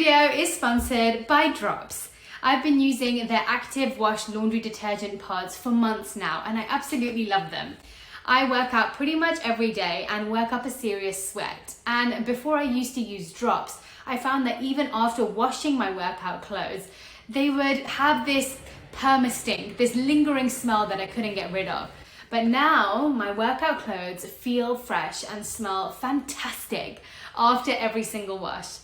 video is sponsored by Drops. I've been using their Active Wash laundry detergent pods for months now and I absolutely love them. I work out pretty much every day and work up a serious sweat. And before I used to use Drops, I found that even after washing my workout clothes, they would have this perma-stink, this lingering smell that I couldn't get rid of. But now my workout clothes feel fresh and smell fantastic after every single wash.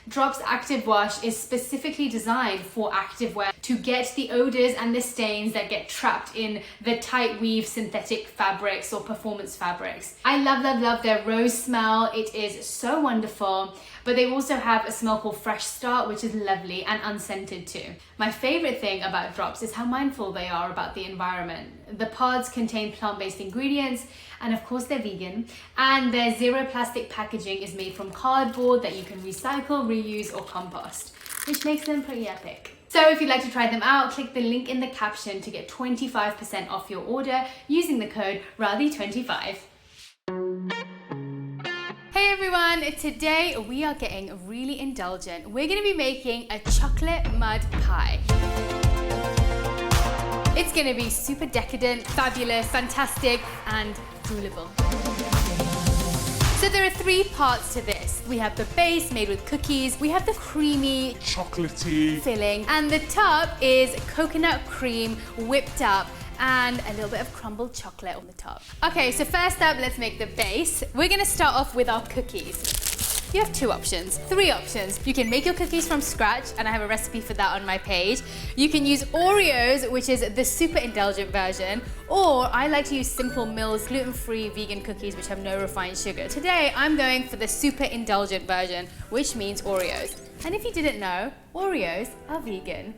Drops Active Wash is specifically designed for activewear to get the odors and the stains that get trapped in the tight weave synthetic fabrics or performance fabrics. I love their rose smell. It is so wonderful. But they also have a smell called Fresh Start, which is lovely and unscented too. My favorite thing about Drops is how mindful they are about the environment. The pods contain plant-based ingredients, and of course they're vegan, and their zero plastic packaging is made from cardboard that you can recycle, reuse, or compost, which makes them pretty epic. So if you'd like to try them out, click the link in the caption to get 25% off your order using the code RADI25. Hey everyone, today we are getting really indulgent. We're going to be making a chocolate mud pie. It's going to be super decadent, fabulous, fantastic, and droolable. So there are three parts to this. We have the base made with cookies, we have the creamy, chocolatey filling, and the top is coconut cream whipped up and a little bit of crumbled chocolate on the top. Okay, so first up, let's make the base. We're gonna start off with our cookies. You have three options. You can make your cookies from scratch, and I have a recipe for that on my page. You can use Oreos, which is the super indulgent version, or I like to use Simple Mills gluten-free vegan cookies, which have no refined sugar. Today, I'm going for the super indulgent version, which means Oreos. And if you didn't know, Oreos are vegan.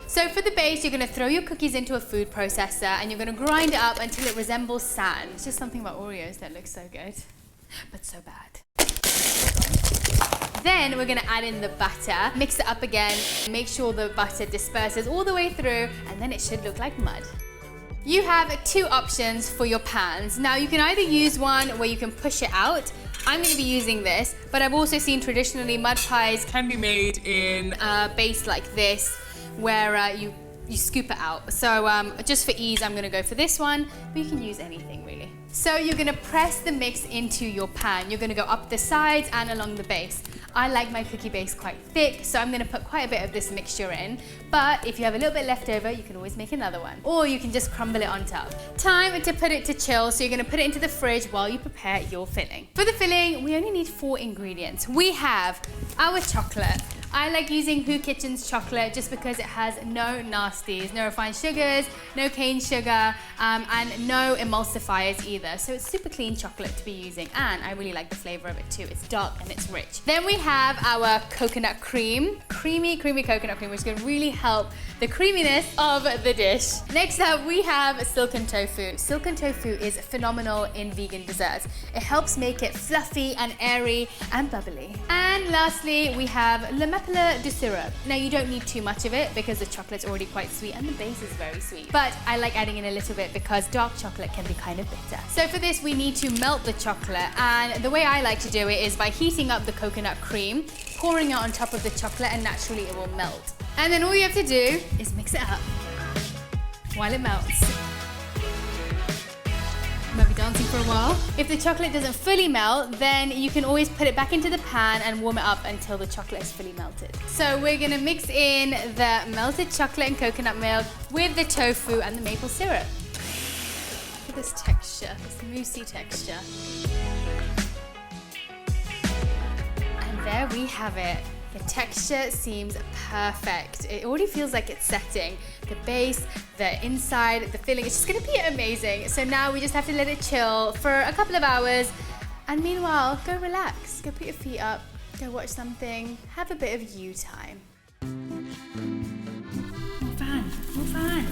So for the base, you're gonna throw your cookies into a food processor and you're gonna grind it up until it resembles sand. It's just something about Oreos that looks so good, but so bad. Then we're gonna add in the butter, mix it up again, make sure the butter disperses all the way through, and then it should look like mud. You have two options for your pans. Now you can either use one where you can push it out. I'm going to be using this, but I've also seen traditionally mud pies can be made in a base like this, where you scoop it out. So just for ease, I'm gonna go for this one, but you can use anything really. So you're gonna press the mix into your pan. You're gonna go up the sides and along the base. I like my cookie base quite thick, so I'm gonna put quite a bit of this mixture in. But if you have a little bit left over, you can always make another one. Or you can just crumble it on top. Time to put it to chill, so you're gonna put it into the fridge while you prepare your filling. For the filling, we only need 4 ingredients. We have our chocolate. I like using Who Kitchen's chocolate just because it has no nasties, no refined sugars, no cane sugar, and no emulsifiers either. So it's super clean chocolate to be using, and I really like the flavor of it too. It's dark and it's rich. Then we have our coconut cream, creamy coconut cream, which is going to really help the creaminess of the dish. Next up, we have silken tofu. Silken tofu is phenomenal in vegan desserts. It helps make it fluffy and airy and bubbly. And lastly, we have le maple de syrup. Now you don't need too much of it because the chocolate's already quite sweet and the base is very sweet. But I like adding in a little bit because dark chocolate can be kind of bitter. So for this, we need to melt the chocolate, and the way I like to do it is by heating up the coconut cream, pouring it on top of the chocolate, and naturally it will melt. And then all you have to do is mix it up while it melts. Might be dancing for a while. If the chocolate doesn't fully melt, then you can always put it back into the pan and warm it up until the chocolate is fully melted. So we're gonna mix in the melted chocolate and coconut milk with the tofu and the maple syrup. Look at this texture, this moussey texture. And there we have it. The texture seems perfect. It already feels like it's setting. The base, the inside, the filling, it's just gonna be amazing. So now we just have to let it chill for a couple of hours. And meanwhile, go relax. Go put your feet up, go watch something, have a bit of you time. More fun.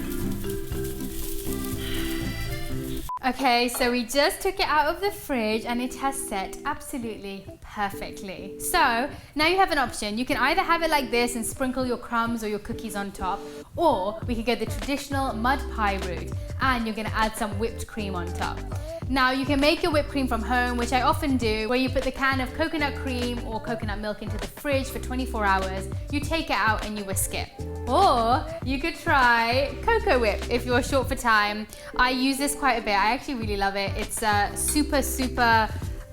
Okay, so we just took it out of the fridge and it has set absolutely perfectly. So now you have an option. You can either have it like this and sprinkle your crumbs or your cookies on top, or we could go the traditional mud pie route and you're gonna add some whipped cream on top. Now you can make your whipped cream from home, which I often do, where you put the can of coconut cream or coconut milk into the fridge for 24 hours, you take it out and you whisk it. Or you could try Cocoa Whip if you're short for time. I use this quite a bit. I actually really love it. It's super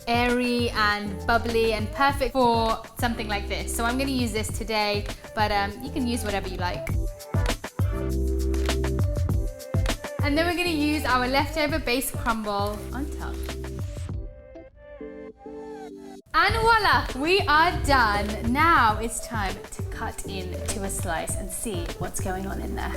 airy and bubbly and perfect for something like this. So I'm going to use this today, but you can use whatever you like. And then we're going to use our leftover base crumble on top. And voila, we are done. Now it's time to cut into a slice and see what's going on in there.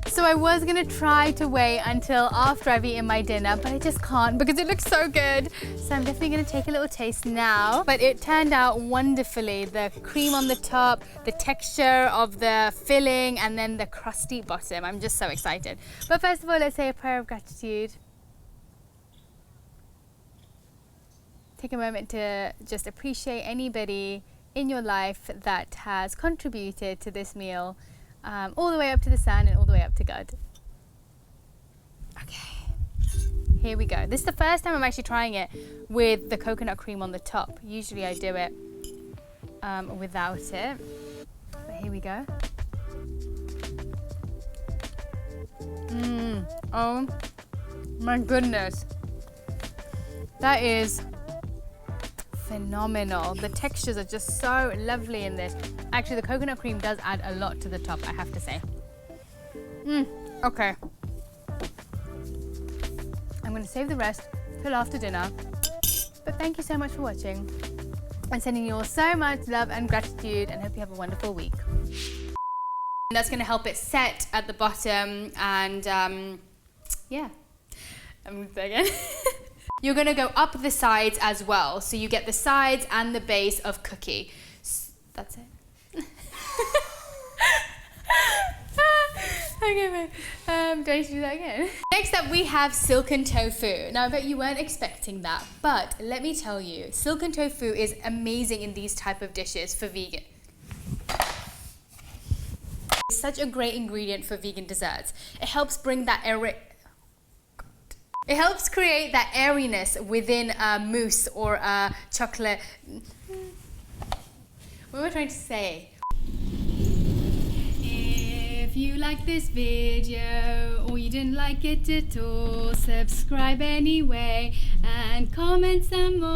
So I was gonna try to wait until after I've eaten my dinner, but I just can't because it looks so good. So I'm definitely gonna take a little taste now. But it turned out wonderfully. The cream on the top, the texture of the filling, and then the crusty bottom. I'm just so excited. But first of all, let's say a prayer of gratitude. Take a moment to just appreciate anybody in your life that has contributed to this meal. All the way up to the sun and all the way up to God. Okay, here we go. This is the first time I'm actually trying it with the coconut cream on the top. Usually I do it without it, but here we go. Oh my goodness, that is phenomenal. The textures are just so lovely in this. Actually, the coconut cream does add a lot to the top, I have to say. Okay. I'm going to save the rest till after dinner. But thank you so much for watching. I'm sending you all so much love and gratitude and hope you have a wonderful week. And that's going to help it set at the bottom and yeah. I'm going to say again. You're going to go up the sides as well. So you get the sides and the base of cookie. That's it. Okay, do I need to do that again? Next up we have silken tofu. Now I bet you weren't expecting that, but let me tell you, silken tofu is amazing in these type of dishes for vegan. It's such a great ingredient for vegan desserts. It helps bring that It helps create that airiness within a mousse or a chocolate. What am I trying to say? If you like this video or you didn't like it at all, subscribe anyway and comment some more.